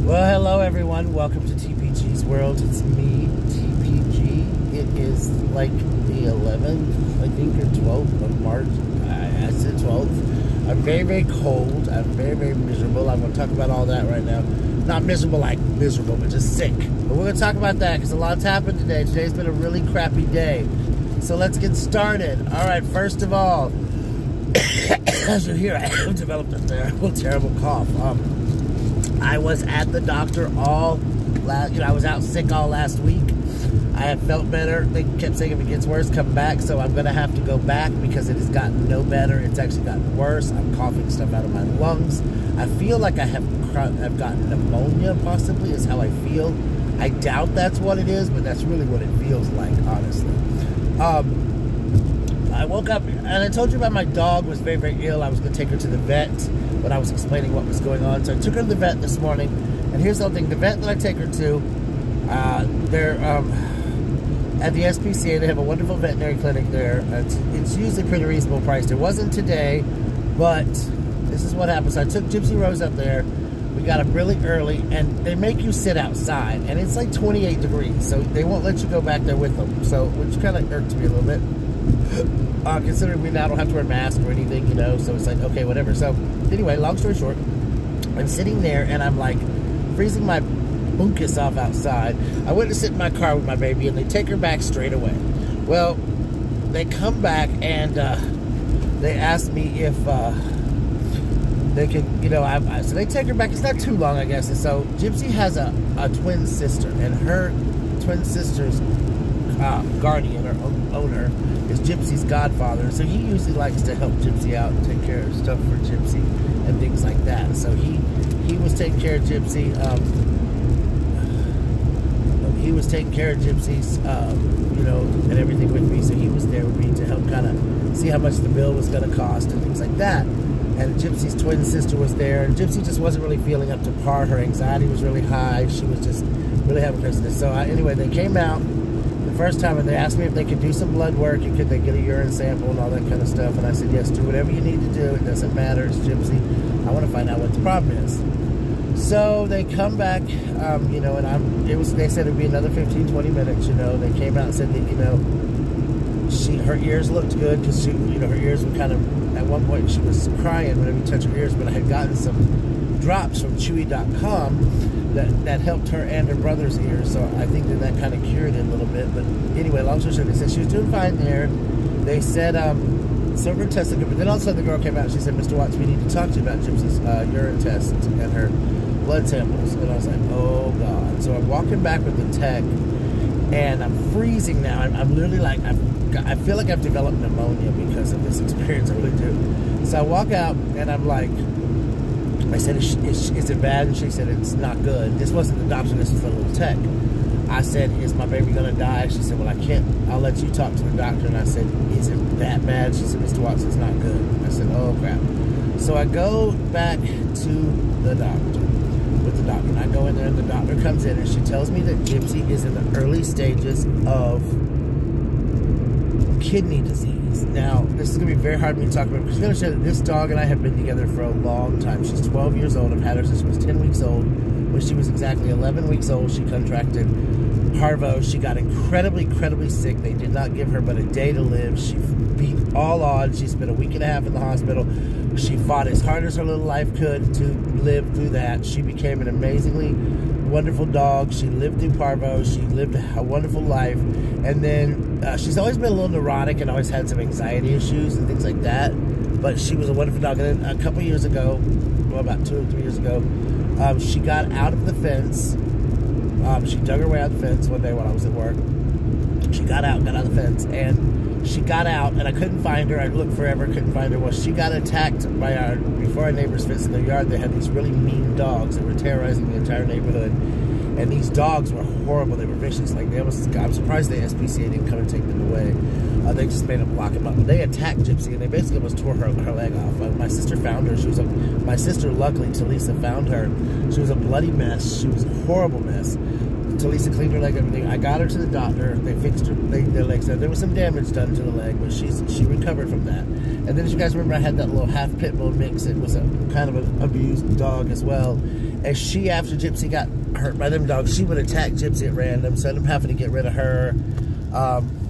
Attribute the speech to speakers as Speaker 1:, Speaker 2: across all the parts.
Speaker 1: Well, hello everyone. Welcome to TPG's world. It's me, TPG. It is like the 11th, I think, or 12th of March. I said 12th. I'm very, very cold. I'm very, very miserable. I'm going to talk about all that right now. Not miserable like miserable, but just sick. But we're going to talk about that because a lot's happened today. Today's been a really crappy day. So let's get started. All right, first of all, as you hear, I have developed a terrible cough. I was at the doctor I was out sick all last week. I have felt better. They kept saying if it gets worse, come back. So I'm going to have to go back because it has gotten no better. It's actually gotten worse. I'm coughing stuff out of my lungs. I feel like I've gotten pneumonia, possibly, is how I feel. I doubt that's what it is, but that's really what it feels like, honestly. I woke up, and I told you about my dog was very, very ill. I was going to take her to the vet when I was explaining what was going on. So I took her to the vet this morning, and here's the thing. The vet that I take her to, they're at the SPCA. They have a wonderful veterinary clinic there. It's usually pretty reasonable priced. It wasn't today, but this is what happened. So I took Gypsy Rose up there. We got up really early, and they make you sit outside, and it's like 28 degrees, so they won't let you go back there with them, so which kind of irked me a little bit. Considering we now don't have to wear masks or anything, you know, so it's like, okay, whatever. So anyway, long story short, I'm sitting there and I'm like freezing my bunkus off outside. I went to sit in my car with my baby and they take her back straight away. Well, they come back and they asked me if they could, you know, so they take her back. It's not too long, I guess. And so Gypsy has a twin sister, and her twin sister's guardian or owner is Gypsy's godfather, so he usually likes to help Gypsy out and take care of stuff for Gypsy and things like that. So he was taking care of Gypsy. He was taking care of Gypsy's, you know, and everything with me. So he was there with me to help kind of see how much the bill was going to cost and things like that. And Gypsy's twin sister was there, and Gypsy just wasn't really feeling up to par. Her anxiety was really high. She was just really having craziness. So anyway, they came out first time and they asked me if they could do some blood work and could they get a urine sample and all that kind of stuff, and I said yes, do whatever you need to do, it doesn't matter, it's Gypsy, I want to find out what the problem is. So they come back, you know, and they said it'd be another 15-20 minutes, you know. They came out and said that, you know, her ears looked good because she, you know, her ears were kind of, at one point she was crying whenever you touch her ears, but I had gotten some drops from Chewy.com that helped her and her brother's ears, so I think that kind of cured it a little bit. But anyway, long story short, they said she was doing fine there. They said silver tested good, but then all of a sudden the girl came out and she said, Mr. Watts, we need to talk to you about Gypsy's urine test and her blood samples. And I was like, oh God. So I'm walking back with the tech and I'm freezing now. I'm literally like, I feel like I've developed pneumonia because of this experience, I really do. So I walk out and I'm like, I said, is it bad? And she said, it's not good. This wasn't the doctor, this was the little tech. I said, is my baby going to die? She said, well, I can't. I'll let you talk to the doctor. And I said, is it that bad? She said, Mr. Watts, it's not good. I said, oh, crap. So I go back to the doctor, with the doctor. And I go in there, and the doctor comes in, and she tells me that Gypsy is in the early stages of kidney disease. Now, this is going to be very hard for me to talk about because you understand that this dog and I have been together for a long time. She's 12 years old. I've had her since she was 10 weeks old. When she was exactly 11 weeks old, she contracted parvo. She got incredibly sick. They did not give her but a day to live. She beat all odds. She spent a week and a half in the hospital. She fought as hard as her little life could to live through that. She became an amazingly wonderful dog. She lived through parvo. She lived a wonderful life. And then she's always been a little neurotic and always had some anxiety issues and things like that. But she was a wonderful dog. And then a couple years ago, well, about 2 or 3 years ago, she got out of the fence. She dug her way out of the fence one day while I was at work. She got out of the fence, and she got out, and I couldn't find her. I looked forever, couldn't find her. Well, she got attacked by before our neighbor's fence in their yard. They had these really mean dogs that were terrorizing the entire neighborhood. And these dogs were horrible. They were vicious. Like I'm surprised the SPCA didn't come and take them away. They just made them lock them up. But they attacked Gypsy, and they basically almost tore her leg off. My sister found her. My sister, luckily, Talisa found her. She was a bloody mess. She was a horrible mess. Talisa cleaned her leg and everything. I got her to the doctor. They fixed her their legs. There was some damage done to the leg, but she recovered from that. And then, as you guys remember, I had that little half pit bull mix. It was a kind of an abused dog as well. And she, after Gypsy got hurt by them dogs, she would attack Gypsy at random. So I'm having to get rid of her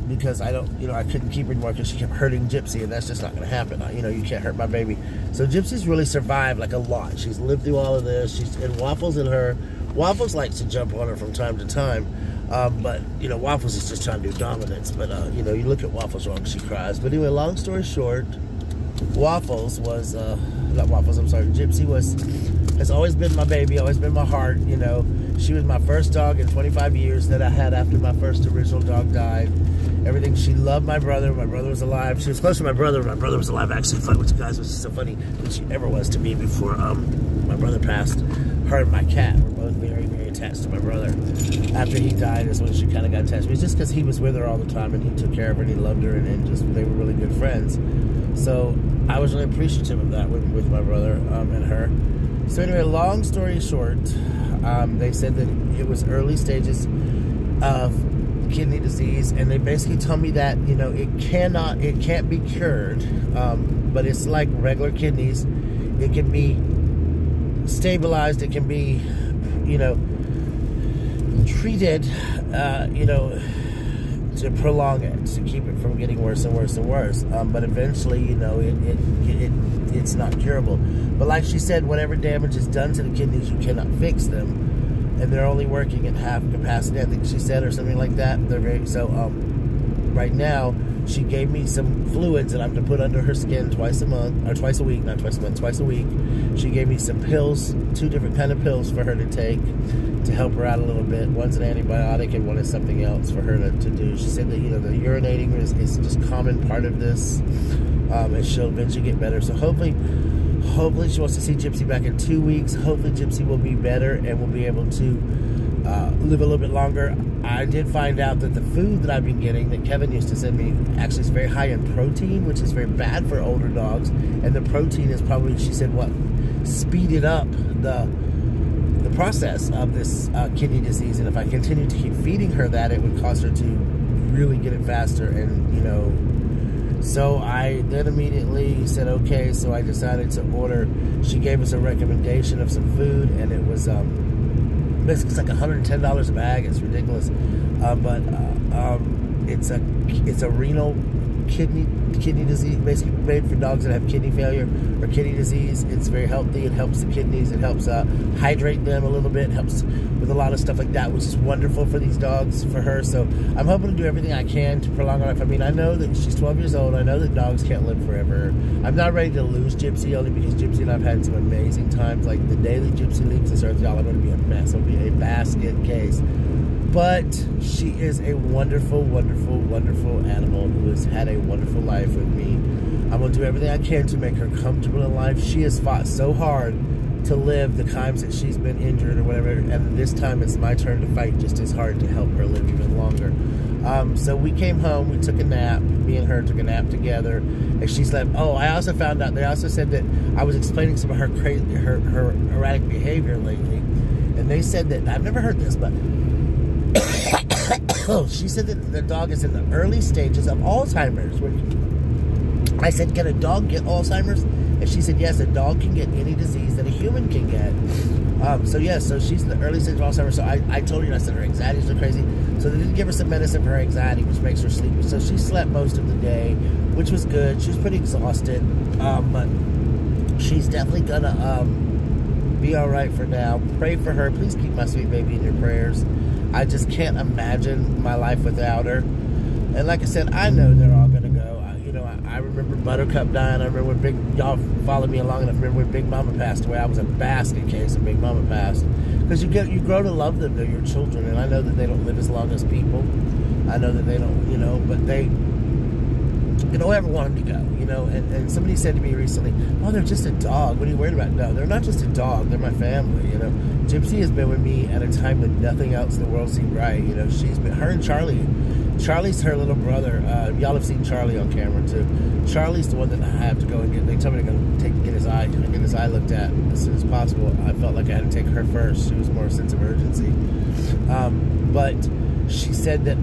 Speaker 1: because I don't, I couldn't keep her anymore because she kept hurting Gypsy, and that's just not going to happen. You can't hurt my baby. So Gypsy's really survived like a lot. She's lived through all of this. And Waffles Waffles likes to jump on her from time to time. But, Waffles is just trying to do dominance. But, you look at Waffles wrong, she cries. But anyway, long story short, Waffles was, not Waffles, I'm sorry, Gypsy has always been my baby, always been my heart, She was my first dog in 25 years that I had after my first original dog died. Everything, she loved my brother was alive. She was close to my brother was alive, actually, fun with you guys, which is so funny than she ever was to me before my brother passed. Her and my cat were both very, very attached to my brother. After he died is when she kind of got attached. It was just because he was with her all the time, and he took care of her, and he loved her, and just they were really good friends. So I was really appreciative of that with my brother and her. So anyway, long story short, they said that it was early stages of kidney disease, and they basically told me that it can't be cured, but it's like regular kidneys. It can be stabilized. It can be treated to prolong it, to keep it from getting worse and worse and worse. But eventually, it's not curable. But like she said, whatever damage is done to the kidneys, you cannot fix them. And they're only working at half capacity, I think she said, or something like that. Right now, she gave me some fluids that I'm to put under her skin twice a month, or twice a week, not twice a month, twice a week. She gave me some pills, 2 different kind of pills for her to take to help her out a little bit. One's an antibiotic and one is something else for her to do. She said that, the urinating is just a common part of this, and she'll eventually get better. So hopefully she wants to see Gypsy back in 2 weeks. Hopefully Gypsy will be better and will be able to live a little bit longer. I did find out that the food that I've been getting, that Kevin used to send me, actually is very high in protein, which is very bad for older dogs. And the protein is probably, she said, what speeded up the process of this kidney disease. And if I continue to keep feeding her that, it would cause her to really get it faster. And, so I then immediately said, okay, so I decided to order. She gave us a recommendation of some food, and it was basically it's like $110 a bag. It's ridiculous, but it's a renal kidney disease, basically made for dogs that have kidney failure or kidney disease. It's very healthy. It helps the kidneys. It helps hydrate them a little bit. It helps with a lot of stuff like that, which is wonderful for these dogs, for her. So I'm hoping to do everything I can to prolong her life. I mean, I know that she's 12 years old. I know that dogs can't live forever. I'm not ready to lose Gypsy, only because Gypsy and I've had some amazing times. Like the day that Gypsy leaves this earth, y'all, I'm going to be a mess. I'll be a basket case. But she is a wonderful, wonderful, wonderful animal who has had a wonderful life with me. I'm going to do everything I can to make her comfortable in life. She has fought so hard to live the times that she's been injured or whatever, and this time it's my turn to fight just as hard to help her live even longer. So we came home, we took a nap, me and her took a nap together, and she slept. Oh, I also found out, they also said that I was explaining some of her crazy, her erratic behavior lately, and they said that, I've never heard this, but oh, she said that the dog is in the early stages of Alzheimer's. I said, can a dog get Alzheimer's? And she said, yes, a dog can get any disease that a human can get. So yes, so she's in the early stage of Alzheimer's. So I told you, I said her anxieties are crazy. So they did give her some medicine for her anxiety, which makes her sleepy. So she slept most of the day, which was good. She was pretty exhausted, but she's definitely gonna be all right for now. Pray for her. Please keep my sweet baby in your prayers. I just can't imagine my life without her. And like I said, I know they're all gonna go. I remember Buttercup dying. I remember when y'all followed me along enough. I remember when Big Mama passed away. I was a basket case when Big Mama passed. Because you grow to love them. They're your children. And I know that they don't live as long as people. I know that they don't, but they, you don't ever want them to go, And somebody said to me recently, oh, they're just a dog. What are you worried about? No, they're not just a dog. They're my family, Gypsy has been with me at a time when nothing else in the world seemed right. She's been, her and Charlie. Charlie's her little brother. Y'all have seen Charlie on camera too. Charlie's the one that I have to go and get. They told me to go get his eye looked at as soon as possible. I felt like I had to take her first. She was more a sense of urgency. But she said that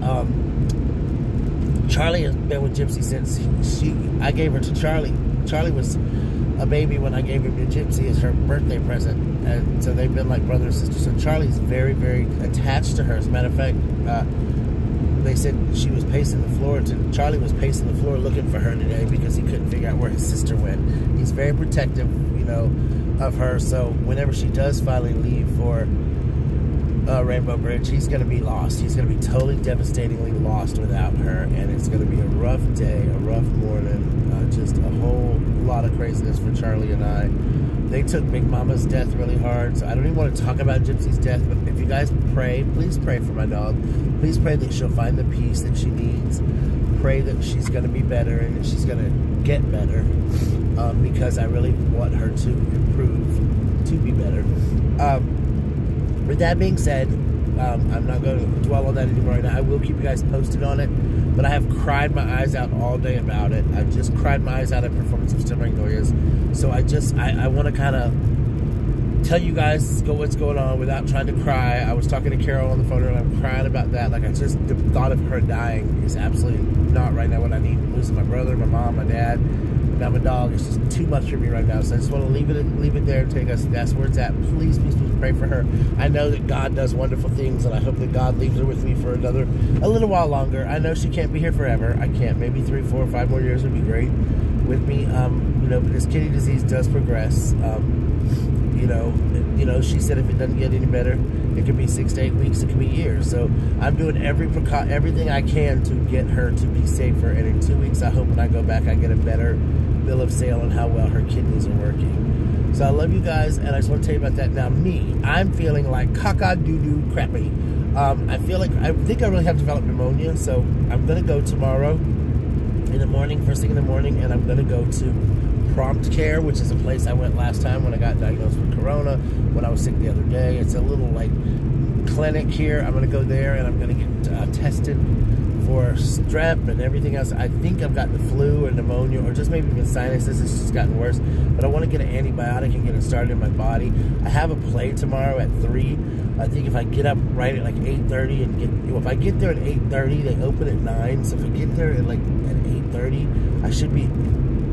Speaker 1: Charlie has been with Gypsy since I gave her to Charlie. Charlie was a baby when I gave him to Gypsy as her birthday present, and so they've been like brother and sister. So Charlie's very, very attached to her. As a matter of fact, they said she was pacing the floor. Charlie was pacing the floor looking for her today because he couldn't figure out where his sister went. He's very protective, you know, of her. So whenever she does finally leave for Rainbow Bridge, he's going to be lost. He's going to be totally devastatingly lost without her, and it's going to be a rough day, a rough morning, just a whole lot of craziness for Charlie and I. They took Big Mama's death really hard, so I don't even want to talk about Gypsy's death, but if you guys pray, please pray for my dog. Please pray that she'll find the peace that she needs. Pray that she's going to be better and that she's going to get better, because I really want her to improve, to be better. With that being said, I'm not going to dwell on that anymore right now. I will keep you guys posted on it, but I have cried my eyes out all day about it. I've just cried my eyes out at Performance of Still Magnolias. So I want to kind of tell you guys what's going on without trying to cry. I was talking to Carol on the phone and I'm crying about that. Like, the thought of her dying is absolutely not right now what I need. I'm losing my brother, my mom, my dad. Now my dog is just too much for me right now, so I just want to leave it there and take us. That's where it's at. Please, please, please pray for her. I know that God does wonderful things, and I hope that God leaves her with me for a little while longer. I know she can't be here forever. I can't. Maybe 3, 4, 5 more years would be great with me. You know, but this kidney disease does progress. You know, she said if it doesn't get any better, it could be 6 to 8 weeks. It could be years. So I'm doing everything I can to get her to be safer. And in 2 weeks, I hope when I go back, I get a better bill of sale on how well her kidneys are working. So I love you guys, and I just want to tell you about that. Now, I'm feeling like caca-doo-doo crappy. I think I really have developed pneumonia, so I'm going to go tomorrow in the morning, first thing in the morning, and I'm going to go to Prompt Care, which is a place I went last time when I got diagnosed with corona, when I was sick the other day. It's a little, like, clinic here. I'm going to go there, and I'm going to get tested for strep and everything else. I think I've got the flu or pneumonia or just maybe even sinuses. It's just gotten worse. But I want to get an antibiotic and get it started in my body. I have a play tomorrow at 3. I think if I get up right at like 8:30 and if I get there at 8:30, they open at 9. So if I get there at 8:30, I should be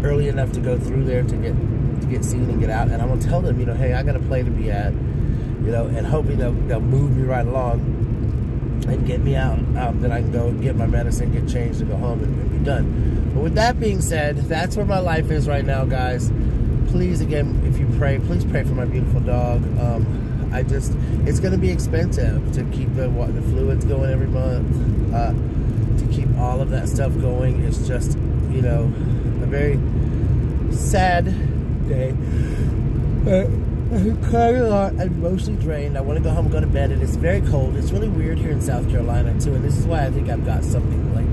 Speaker 1: early enough to go through there to get seen and get out. And I'm gonna tell them, you know, hey, I got a play to be at, you know, and hopefully they'll move me right along and get me out, then I can go get my medicine, get changed, and go home and be done. But with that being said, that's where my life is right now, guys. Please, again, if you pray, please pray for my beautiful dog. It's going to be expensive to keep the fluids going every month, to keep all of that stuff going. It's just, you know, a very sad day. I'm crying a lot. I'm mostly drained. I want to go home and go to bed, and it's very cold. It's really weird here in South Carolina, too, and this is why I think I've got something like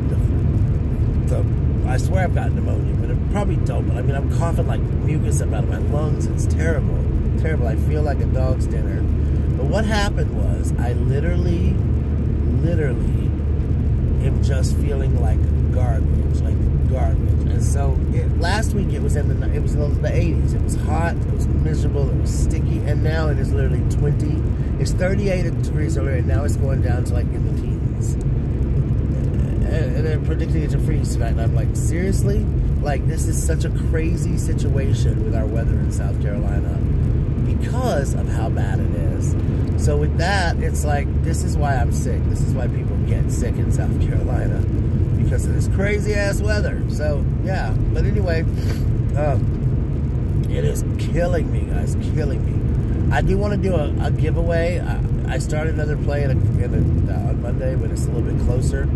Speaker 1: I swear I've got pneumonia, but I probably don't. But I mean, I'm coughing like mucus up out of my lungs. It's terrible. Terrible. I feel like a dog's dinner. But what happened was I literally am just feeling like garbage. And so last week it was in the 80s. It was hot, it was miserable, it was sticky, and now it is literally 20. It's 38 degrees over, and now it's going down to like in the teens. And they're predicting it to freeze tonight. And I'm like, seriously? Like, this is such a crazy situation with our weather in South Carolina because of how bad it is. So with that, it's like, this is why I'm sick. This is why people get sick in South Carolina, because of this crazy ass weather. So yeah, but anyway, it is killing me, guys, killing me. I do want to do a giveaway. I started another play on Monday, but it's a little bit closer,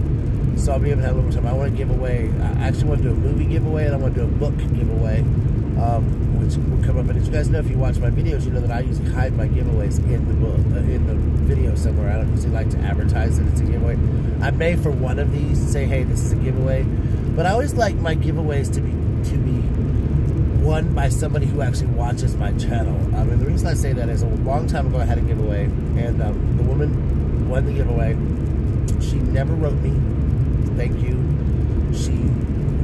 Speaker 1: so I'll be able to have a little more time. I want to give away, I actually want to do a movie giveaway, and I want to do a book giveaway, which will come up. And as you guys know, if you watch my videos, you know that I usually hide my giveaways in the book, in the video somewhere. I don't usually like to advertise that it's a giveaway. I may for one of these say, hey, this is a giveaway, but I always like my giveaways to be won by somebody who actually watches my channel. And the reason I say that is a long time ago I had a giveaway, and the woman won the giveaway. She never wrote me thank you. She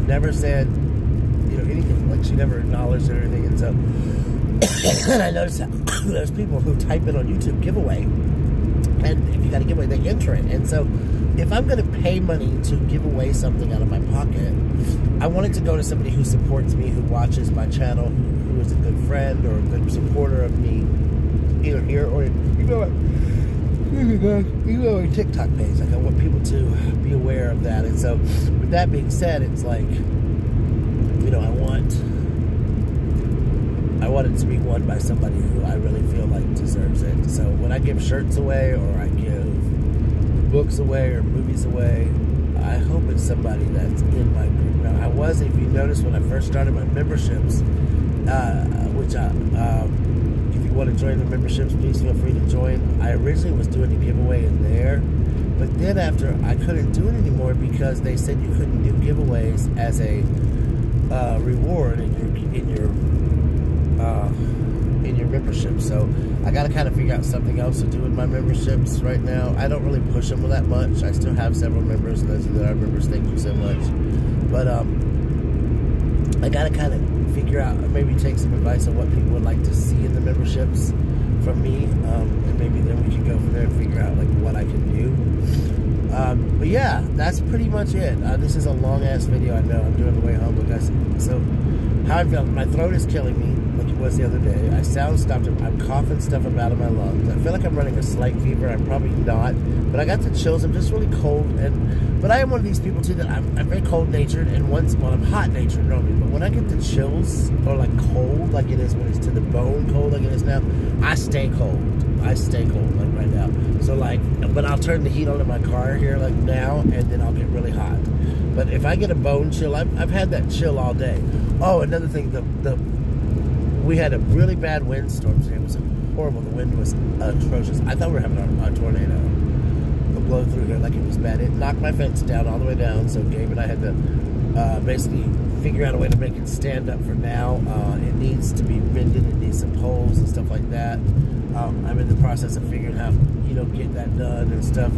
Speaker 1: never said, you know, anything. Like, she never acknowledged or anything. And so, and I noticed that there's people who type in on YouTube giveaway, and if you got a giveaway, they enter it. And so, if I'm going to pay money to give away something out of my pocket, I want it to go to somebody who supports me, who watches my channel, who is a good friend or a good supporter of me, either here or on TikTok page. Like, I want people to be aware of that. And so, with that being said, it's like, you know, I want it to be won by somebody who I really feel like deserves it. So when I give shirts away, or I give books away, or movies away, I hope it's somebody that's in my group. Now, I was, if you notice, when I first started my memberships, which if you want to join the memberships, please feel free to join. I originally was doing a giveaway in there, but then after, I couldn't do it anymore because they said you couldn't do giveaways as a reward in your membership. So I got to kind of figure out something else to do with my memberships right now. I don't really push them that much. I still have several members, and those that are members, thank you so much. But I got to kind of figure out, maybe take some advice on what people would like to see in the memberships from me, and maybe then we can go from there and figure out like what I can do. But yeah, that's pretty much it. This is a long ass video, I know. I'm doing the way home, but guys, so how I feel, my throat is killing me like it was the other day. I sound stopped, I'm coughing stuff up out of my lungs. I feel like I'm running a slight fever. I'm probably not, but I got the chills. I'm just really cold, but I am one of these people too that I'm very cold natured, and I'm hot natured normally, but when I get the chills, or like cold like it is when it's to the bone cold like it is now, I stay cold. I stay cold like right now. So like, but I'll turn the heat on in my car here like now, and then I'll get really hot. But if I get a bone chill, I've had that chill all day. Oh, another thing, we had a really bad windstorm today. It was horrible. The wind was atrocious. I thought we were having a tornado blow through here like it was bad. It knocked my fence down all the way down, so Gabe and I had to basically figure out a way to make it stand up for now. It needs to be mended. It needs some poles and stuff like that. I'm in the process of figuring out, you know, get that done and stuff,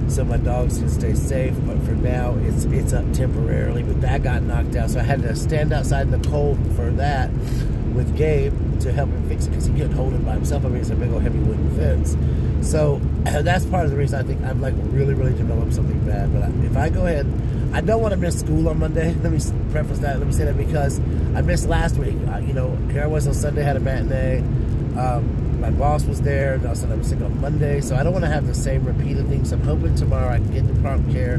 Speaker 1: so my dogs can stay safe. But for now, it's up temporarily. But that got knocked out, so I had to stand outside in the cold for that with Gabe to help him fix it, because he couldn't hold it by himself. I mean, it's a big old heavy wooden fence. So that's part of the reason I think I've like really developed something bad. But if I go ahead, I don't want to miss school on Monday. Let me preface that. Let me say that because I missed last week. You know, here I was on Sunday, had a matinee. My boss was there, and also I was sick on Monday, so I don't want to have the same repeated things. I'm hoping tomorrow I can get the prompt care,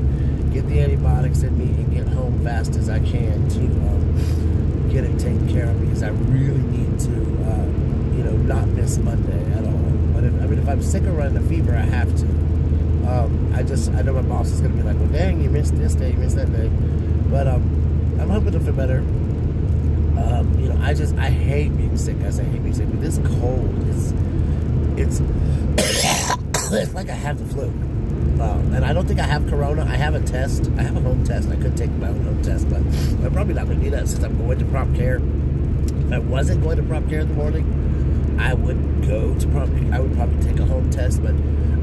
Speaker 1: get the antibiotics in me, and get home fast as I can to get it taken care of, because I really need to, you know, not miss Monday at all. But if I'm sick or running a fever, I have to. I know my boss is going to be like, well, dang, you missed this day, you missed that day. But I'm hoping to feel better. You know, I hate being sick, guys. I hate being sick. But this cold, it's like I have the flu. And I don't think I have corona. I have a test. I have a home test. I could take my own home test, but I'm probably not going to do that since I'm going to prompt care. If I wasn't going to prompt care in the morning, I would go to prompt care. I would probably take a home test, but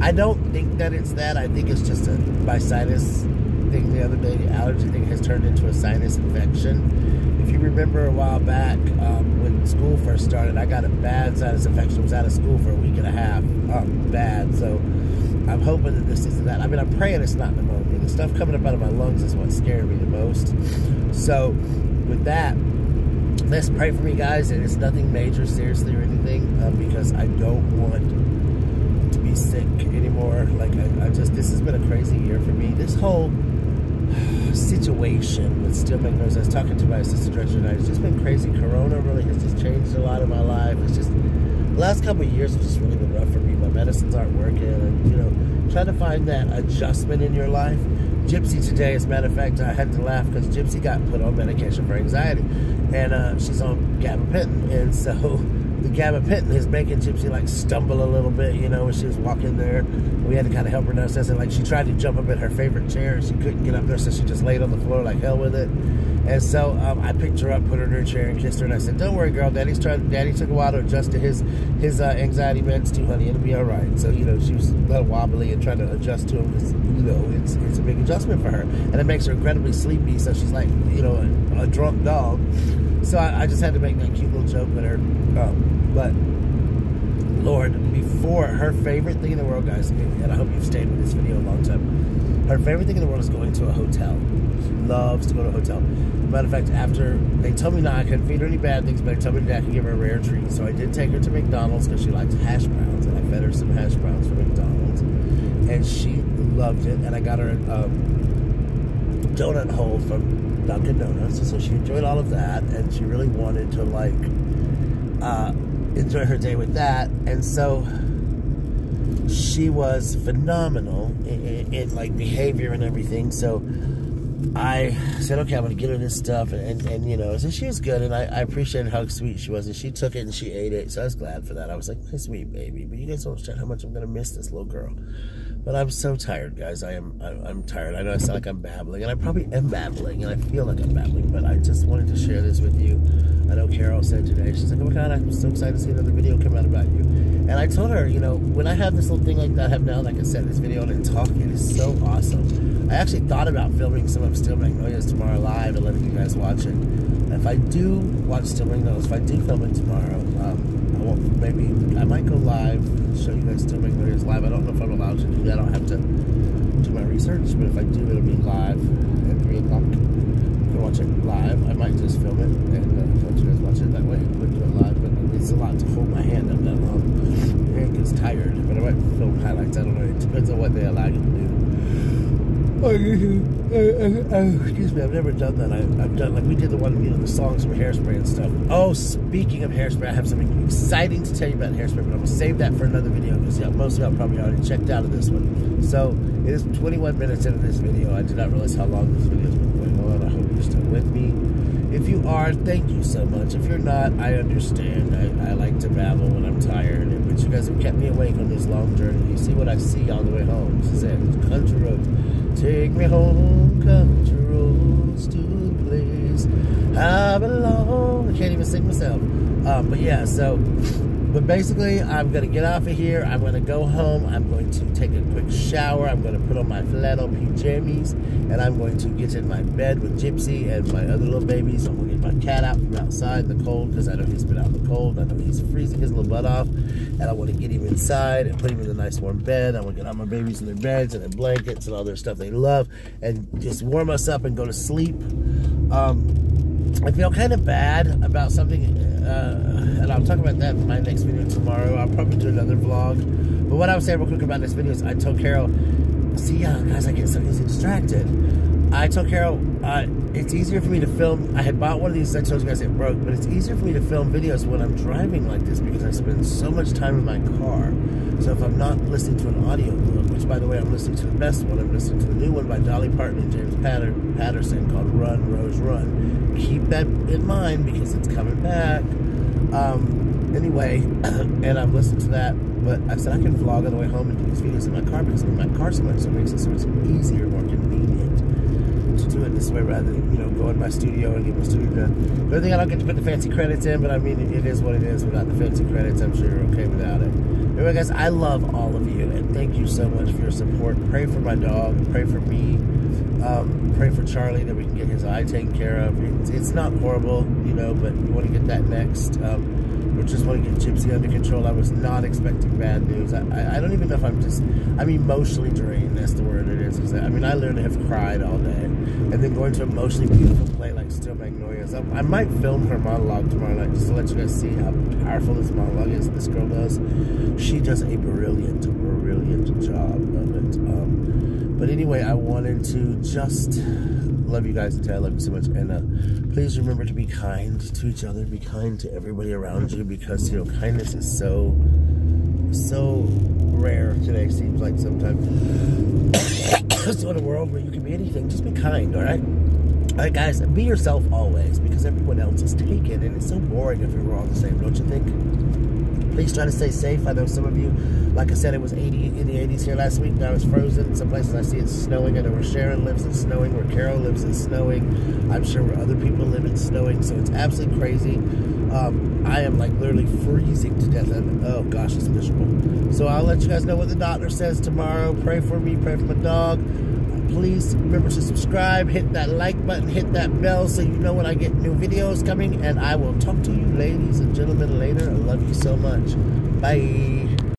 Speaker 1: I don't think that it's that. I think it's just my sinus thing the other day. The allergy thing has turned into a sinus infection. If you remember a while back, when school first started, I got a bad sinus infection. I was out of school for a week and a half. Bad. So I'm hoping that this isn't that. I mean, I'm praying it's not pneumonia. The stuff coming up out of my lungs is what scared me the most. So with that, let's pray for me, guys. And it's nothing major, seriously, or anything, because I don't want to be sick anymore. Like, this has been a crazy year for me. This whole situation with Still Make Noise, I was talking to my assistant director tonight, it's just been crazy. Corona really has just changed a lot of my life. It's just, the last couple of years have just really been rough for me. My medicines aren't working, and, you know, trying to find that adjustment in your life. Gypsy today, as a matter of fact, I had to laugh because Gypsy got put on medication for anxiety, and she's on gabapentin, and so the gabapentin is making Gypsy like stumble a little bit, you know, when she was walking there. We had to kind of help her downstairs, and like she tried to jump up in her favorite chair, and she couldn't get up there, so she just laid on the floor like hell with it. And so I picked her up, put her in her chair, and kissed her, and I said, "Don't worry, girl. Daddy took a while to adjust to his anxiety meds too, honey. It'll be all right." So, you know, she was a little wobbly and trying to adjust to him because, you know, it's a big adjustment for her, and it makes her incredibly sleepy. So she's like, you know, a drunk dog. So I just had to make that cute little joke with her. But Lord, before, her favorite thing in the world, guys, and I hope you've stayed with this video a long time. Her favorite thing in the world is going to a hotel. She loves to go to a hotel. Matter of fact, after they told me I couldn't feed her any bad things, but they told me that I could give her a rare treat. So I did take her to McDonald's because she likes hash browns, and I fed her some hash browns from McDonald's, and she loved it. And I got her a donut hole from Dunkin' Donuts, so she enjoyed all of that, and she really wanted to like enjoy her day with that. And so she was phenomenal in like behavior and everything. So I said, okay, I'm going to get her this stuff, and you know, so she was good, and I appreciated how sweet she was, and she took it and she ate it, so I was glad for that. I was like, my sweet baby, but you guys don't understand how much I'm going to miss this little girl. But I'm so tired, guys. I'm tired. I know I sound like I'm babbling, and I probably am babbling, and I feel like I'm babbling, but I just wanted to share this with you. I know Carol said today, she's like, oh my God, I'm so excited to see another video come out about you. And I told her, you know, when I have this little thing like that I have now, like I said, this video and talk, it is so awesome. I actually thought about filming some of Still Magnolias tomorrow live and letting you guys watch it. If I do watch Still Magnolias, if I do film it tomorrow, I might go live, show you guys Still Magnolias live. I don't know if I'm allowed to do that. I don't have to do my research, but if I do, it'll be live at 3 o'clock. You can watch it live. I might just film it and let you guys watch it that way. I wouldn't do it live, but it's a lot to hold my hand up that long. Your hand gets tired, but I might film highlights. I don't know. It depends on what they allow you to do. Excuse me, I've never done that. I've done, like, we did the one, you know, the songs from Hairspray and stuff. Oh, speaking of Hairspray, I have something exciting to tell you about Hairspray, but I'm going to save that for another video, because most of y'all probably already checked out of this one. So, it is 21 minutes into this video. I did not realize how long this video has been going on. I hope you're still with me. If you are, thank you so much. If you're not, I understand. I like to babble when I'm tired, but you guys have kept me awake on this long journey. You see what I see on the way home. This is it. Country roads. Take me home, country roads to the place I belong. I can't even sing myself. But yeah, so, but basically, I'm going to get off of here. I'm going to go home. I'm going to take a quick shower. I'm going to put on my flannel PJs, and I'm going to get in my bed with Gypsy and my other little babies. I'm going to get my cat out from outside in the cold, because I know he's been out in the cold. I know he's freezing his little butt off, and I want to get him inside and put him in a nice warm bed. I want to get all my babies in their beds and their blankets and all their stuff they love, and just warm us up and go to sleep. I feel kind of bad about something, and I'll talk about that in my next video tomorrow. I'll probably do another vlog. But what I was saying real quick about this video is I told Carol, see, guys, I get so easy distracted. I told Carol, it's easier for me to film. I had bought one of these, I told you guys it broke, but it's easier for me to film videos when I'm driving like this, because I spend so much time in my car. So if I'm not listening to an audio book, which, by the way, I'm listening to the best one, I'm listening to the new one by Dolly Parton and James Patterson called Run, Rose, Run. Keep that in mind, because it's coming back. Anyway, and I'm listening to that, but I said I can vlog on the way home and do these videos in my car, because I'm in my car so much, so it makes it so it's easier, more convenient to do it this way rather than, you know, go in my studio and get my studio done. The other thing, I don't get to put the fancy credits in, but I mean, it is what it is. Without the fancy credits, I'm sure you're okay without it. Anyway, guys, I love all of you, and thank you so much for your support. Pray for my dog, pray for me, pray for Charlie that we can get his eye taken care of. It's not horrible, you know, but we want to get that next. We just want to get Gypsy under control. I was not expecting bad news. I don't even know if I'm emotionally drained. That's the word it is. I mean, I literally have cried all day. And then going to an emotionally beautiful play like Still Magnolias. I might film her monologue tomorrow night, just to let you guys see how powerful this monologue is. This girl does. She does a brilliant job of it. But anyway, I wanted to just love you guys and tell you I love you so much. And please remember to be kind to each other. Be kind to everybody around you, because, you know, kindness is so rare today, seems like sometimes. So in a world where you can be anything, just be kind, all right? All right, guys, be yourself always, because everyone else is taken, and it's so boring if we're all the same, don't you think? Please try to stay safe. I know some of you, like I said, it was 80 in the 80s here last week. Now it's frozen. Some places I see it's snowing. I know where Sharon lives it's snowing, where Carol lives it's snowing. I'm sure where other people live it's snowing. So it's absolutely crazy. I am like literally freezing to death. And, oh gosh, it's miserable. So I'll let you guys know what the doctor says tomorrow. Pray for me. Pray for my dog. Please remember to subscribe, hit that like button, hit that bell so you know when I get new videos coming, and I will talk to you ladies and gentlemen later. I love you so much. Bye.